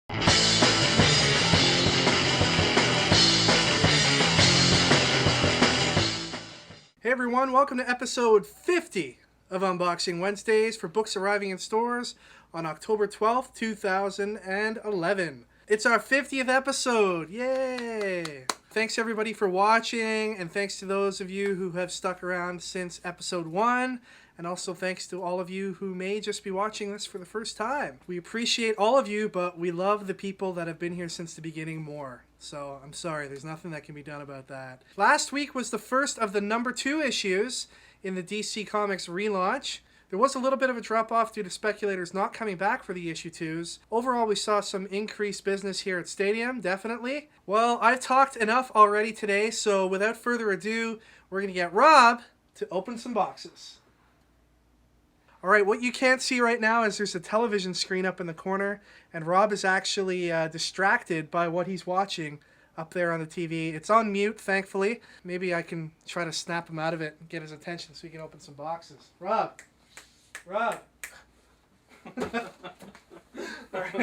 Hey everyone, welcome to episode 50 of Unboxing Wednesdays for books arriving in stores on October 12th, 2011. It's our 50th episode! Yay! Thanks everybody for watching, and thanks to those of you who have stuck around since episode 1, and also thanks to all of you who may just be watching this for the first time. We appreciate all of you, but we love the people that have been here since the beginning more. So I'm sorry, there's nothing that can be done about that. Last week was the first of the number 2 issues in the DC Comics relaunch. There was a little bit of a drop-off due to speculators not coming back for the issue 2s. Overall, we saw some increased business here at Stadium, definitely. Well, I've talked enough already today, so without further ado, we're going to get Rob to open some boxes. Alright, what you can't see right now is there's a television screen up in the corner, and Rob is actually distracted by what he's watching up there on the TV. It's on mute, thankfully. Maybe I can try to snap him out of it and get his attention so he can open some boxes. Rob! Alright,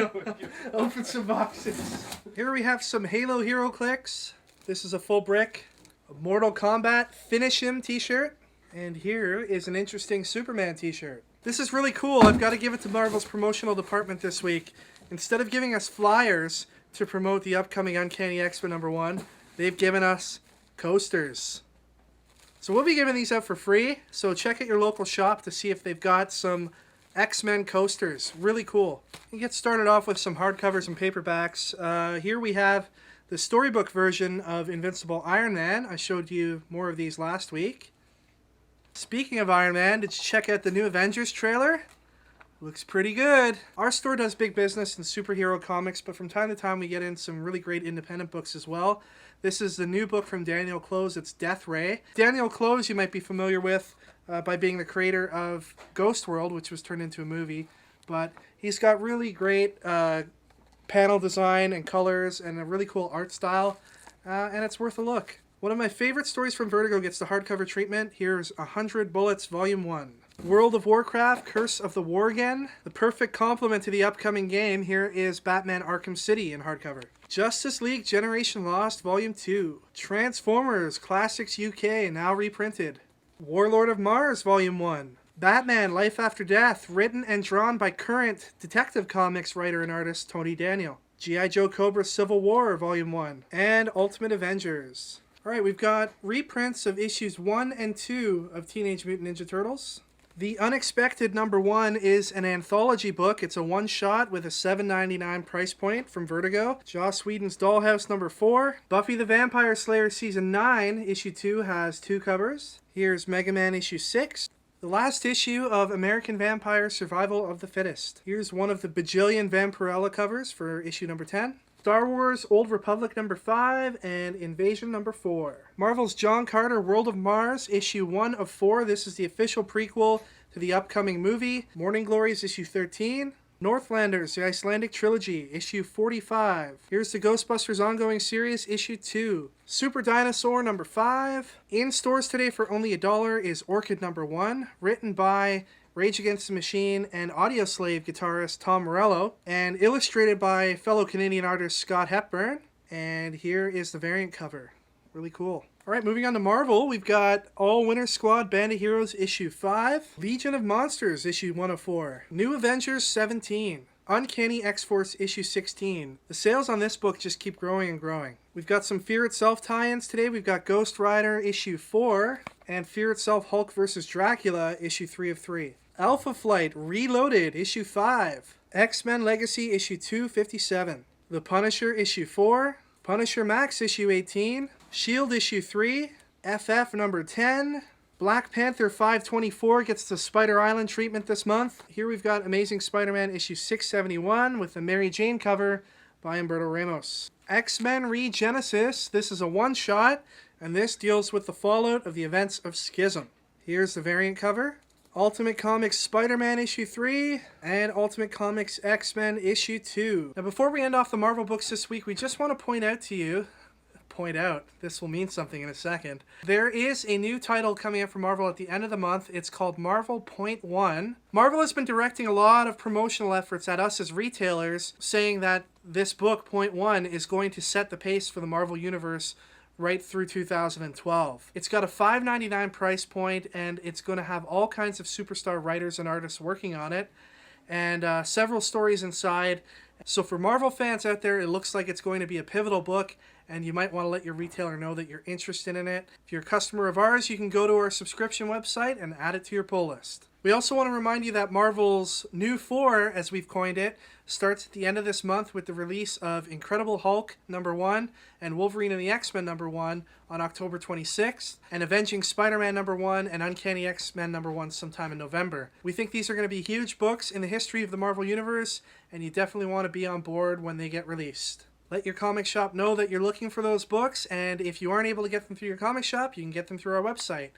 open some boxes. Here we have some Halo Hero Clicks. This is a full brick. A Mortal Kombat Finish Him t-shirt. And here is an interesting Superman t-shirt. This is really cool. I've got to give it to Marvel's promotional department this week. Instead of giving us flyers to promote the upcoming Uncanny X-Men #1, they've given us coasters. So we'll be giving these out for free, so check out your local shop to see if they've got some X-Men coasters. Really cool. You get started off with some hardcovers and paperbacks. Here we have the storybook version of Invincible Iron Man. I showed you more of these last week. Speaking of Iron Man, did you check out the new Avengers trailer? Looks pretty good. Our store does big business in superhero comics, but from time to time we get in some really great independent books as well. This is the new book from Daniel Clowes. It's Death Ray. Daniel Clowes you might be familiar with by being the creator of Ghost World, which was turned into a movie. But he's got really great panel design and colors and a really cool art style, and it's worth a look. One of my favorite stories from Vertigo gets the hardcover treatment. Here's 100 Bullets, Volume 1. World of Warcraft, Curse of the Worgen. The perfect complement to the upcoming game. Here is Batman Arkham City in hardcover. Justice League Generation Lost, Volume 2. Transformers, Classics UK, now reprinted. Warlord of Mars, Volume 1. Batman Life After Death, written and drawn by current Detective Comics writer and artist Tony Daniel. G.I. Joe Cobra Civil War, Volume 1. And Ultimate Avengers. Alright, we've got reprints of issues 1 and 2 of Teenage Mutant Ninja Turtles. The Unexpected #1 is an anthology book. It's a one-shot with a $7.99 price point from Vertigo. Joss Whedon's Dollhouse #4. Buffy the Vampire Slayer Season 9, Issue 2 has 2 covers. Here's Mega Man Issue 6. The last issue of American Vampire Survival of the Fittest. Here's one of the bajillion Vampirella covers for issue number 10. Star Wars Old Republic #5 and Invasion #4. Marvel's John Carter World of Mars issue 1 of 4. This is the official prequel to the upcoming movie. Morning Glories issue 13. Northlanders, the Icelandic Trilogy, issue 45. Here's the Ghostbusters ongoing series, issue 2. Super Dinosaur #5. In stores today for only $1 is Orchid #1, written by Rage Against the Machine and Audioslave guitarist Tom Morello, and illustrated by fellow Canadian artist Scott Hepburn. And here is the variant cover. Really cool. Alright, moving on to Marvel, we've got All Winter Squad Band of Heroes issue 5, Legion of Monsters issue 1 of 4, New Avengers 17, Uncanny X-Force issue 16. The sales on this book just keep growing and growing. We've got some Fear Itself tie-ins today. We've got Ghost Rider issue 4 and Fear Itself Hulk vs. Dracula issue 3 of 3. Alpha Flight Reloaded issue 5, X-Men Legacy issue 257, The Punisher issue 4, Punisher Max issue 18, Shield issue 3, FF number 10, Black Panther 524 gets the Spider Island treatment this month. Here we've got Amazing Spider-Man issue 671 with the Mary Jane cover by Humberto Ramos. X-Men Regenesis, this is a one-shot, and this deals with the fallout of the events of Schism. Here's the variant cover. Ultimate Comics Spider-Man issue 3 and Ultimate Comics X-Men issue 2. Now before we end off the Marvel books this week, we just want to point out to you point out. This will mean something in a second. There is a new title coming up from Marvel at the end of the month. It's called Marvel Point One. Marvel has been directing a lot of promotional efforts at us as retailers, saying that this book, Point One, is going to set the pace for the Marvel Universe right through 2012. It's got a $5.99 price point, and it's going to have all kinds of superstar writers and artists working on it, and several stories inside. So for Marvel fans out there, it looks like it's going to be a pivotal book, and you might want to let your retailer know that you're interested in it. If you're a customer of ours, you can go to our subscription website and add it to your pull list. We also want to remind you that Marvel's New 4, as we've coined it, starts at the end of this month with the release of Incredible Hulk #1 and Wolverine and the X-Men #1 on October 26th, and Avenging Spider-Man #1 and Uncanny X-Men #1 sometime in November. We think these are going to be huge books in the history of the Marvel Universe, and you definitely want to be on board when they get released. Let your comic shop know that you're looking for those books, and if you aren't able to get them through your comic shop, you can get them through our website.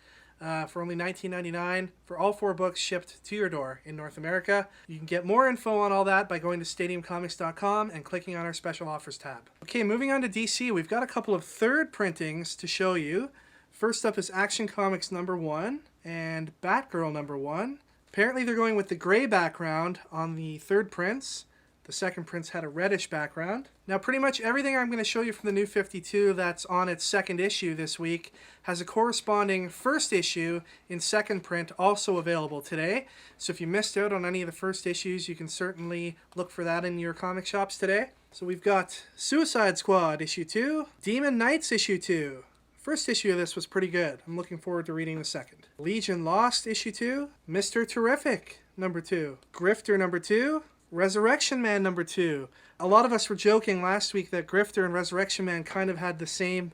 For only $19.99 for all 4 books shipped to your door in North America. You can get more info on all that by going to stadiumcomics.com and clicking on our special offers tab. Okay, moving on to DC, we've got a couple of third printings to show you. First up is Action Comics #1 and Batgirl #1. Apparently they're going with the gray background on the third prints. The second prints had a reddish background. Now pretty much everything I'm going to show you from the New 52 that's on its second issue this week has a corresponding first issue in second print also available today. So if you missed out on any of the first issues, you can certainly look for that in your comic shops today. So we've got Suicide Squad issue 2, Demon Knights issue 2. First issue of this was pretty good. I'm looking forward to reading the second. Legion Lost issue 2, Mr. Terrific #2, Grifter #2, Resurrection Man #2. A lot of us were joking last week that Grifter and Resurrection Man kind of had the same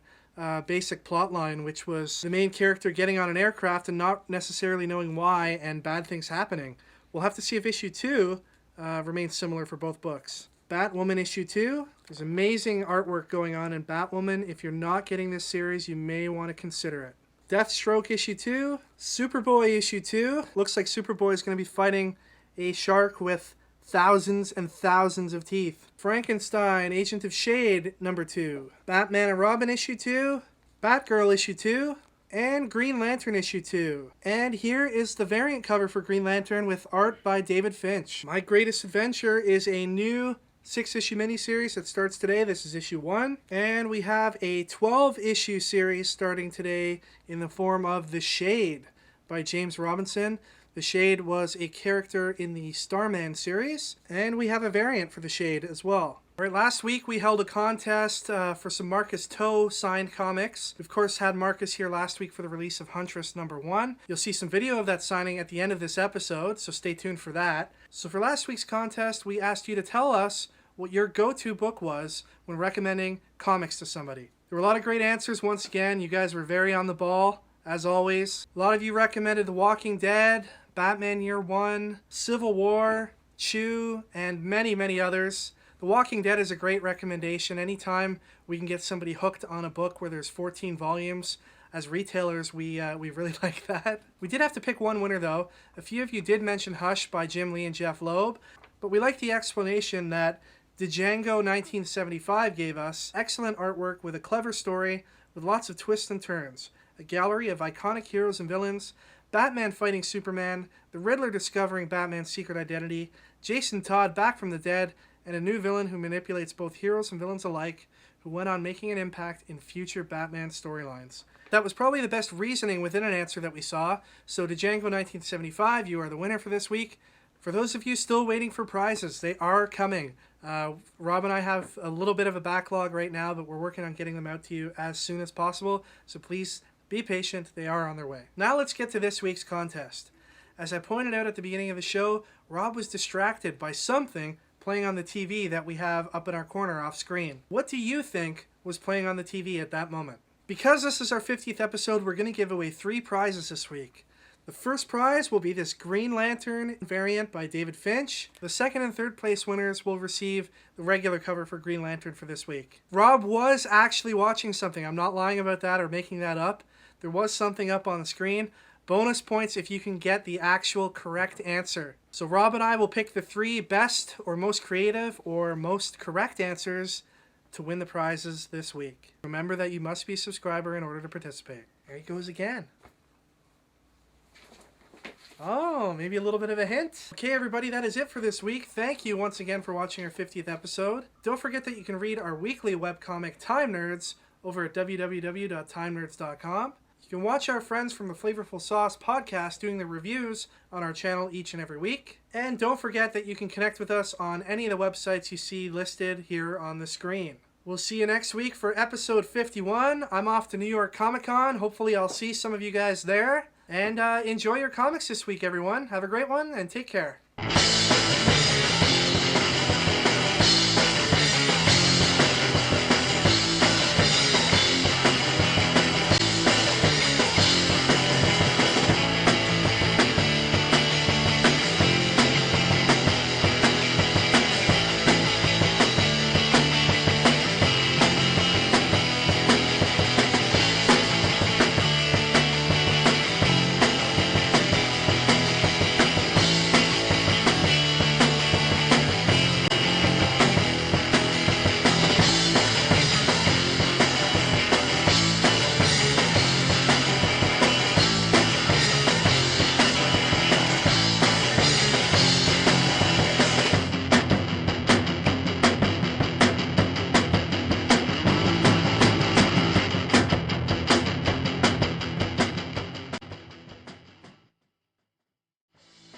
basic plot line, which was the main character getting on an aircraft and not necessarily knowing why and bad things happening. We'll have to see if issue 2 remains similar for both books. Batwoman issue 2. There's amazing artwork going on in Batwoman. If you're not getting this series, you may want to consider it. Deathstroke issue 2. Superboy issue 2. Looks like Superboy is going to be fighting a shark with thousands and thousands of teeth. Frankenstein, Agent of Shade #2. Batman and Robin issue 2. Batgirl issue 2. And Green Lantern issue 2. And here is the variant cover for Green Lantern with art by David Finch. My Greatest Adventure is a new 6-issue miniseries that starts today. This is issue 1. And we have a 12-issue series starting today in the form of The Shade by James Robinson. The Shade was a character in the Starman series, and we have a variant for The Shade as well. All right, last week we held a contest for some Marcus Toe signed comics. We, of course, had Marcus here last week for the release of Huntress #1. You'll see some video of that signing at the end of this episode, so stay tuned for that. So for last week's contest, we asked you to tell us what your go-to book was when recommending comics to somebody. There were a lot of great answers once again. You guys were very on the ball, as always. A lot of you recommended The Walking Dead, Batman Year One, Civil War, Chew, and many, many others. The Walking Dead is a great recommendation. Anytime we can get somebody hooked on a book where there's 14 volumes, as retailers, we really like that. We did have to pick one winner, though. A few of you did mention Hush by Jim Lee and Jeff Loeb, but we like the explanation that Django 1975 gave us. Excellent artwork with a clever story with lots of twists and turns. A gallery of iconic heroes and villains, Batman fighting Superman, the Riddler discovering Batman's secret identity, Jason Todd back from the dead, and a new villain who manipulates both heroes and villains alike, who went on making an impact in future Batman storylines. That was probably the best reasoning within an answer that we saw, so Django 1975, you are the winner for this week. For those of you still waiting for prizes, they are coming. Rob and I have a little bit of a backlog right now, but we're working on getting them out to you as soon as possible, so please be patient, they are on their way. Now let's get to this week's contest. As I pointed out at the beginning of the show, Rob was distracted by something playing on the TV that we have up in our corner off screen. What do you think was playing on the TV at that moment? Because this is our 50th episode, we're going to give away 3 prizes this week. The first prize will be this Green Lantern variant by David Finch. The second and third place winners will receive the regular cover for Green Lantern for this week. Rob was actually watching something. I'm not lying about that or making that up. There was something up on the screen. Bonus points if you can get the actual correct answer. So Rob and I will pick the 3 best or most creative or most correct answers to win the prizes this week. Remember that you must be a subscriber in order to participate. There he goes again. Oh, maybe a little bit of a hint. Okay, everybody, that is it for this week. Thank you once again for watching our 50th episode. Don't forget that you can read our weekly webcomic, Time Nerds, over at www.timenerds.com. You can watch our friends from the Flavorful Sauce podcast doing the reviews on our channel each and every week. And don't forget that you can connect with us on any of the websites you see listed here on the screen. We'll see you next week for episode 51. I'm off to New York Comic Con. Hopefully I'll see some of you guys there. And enjoy your comics this week, everyone. Have a great one, and take care.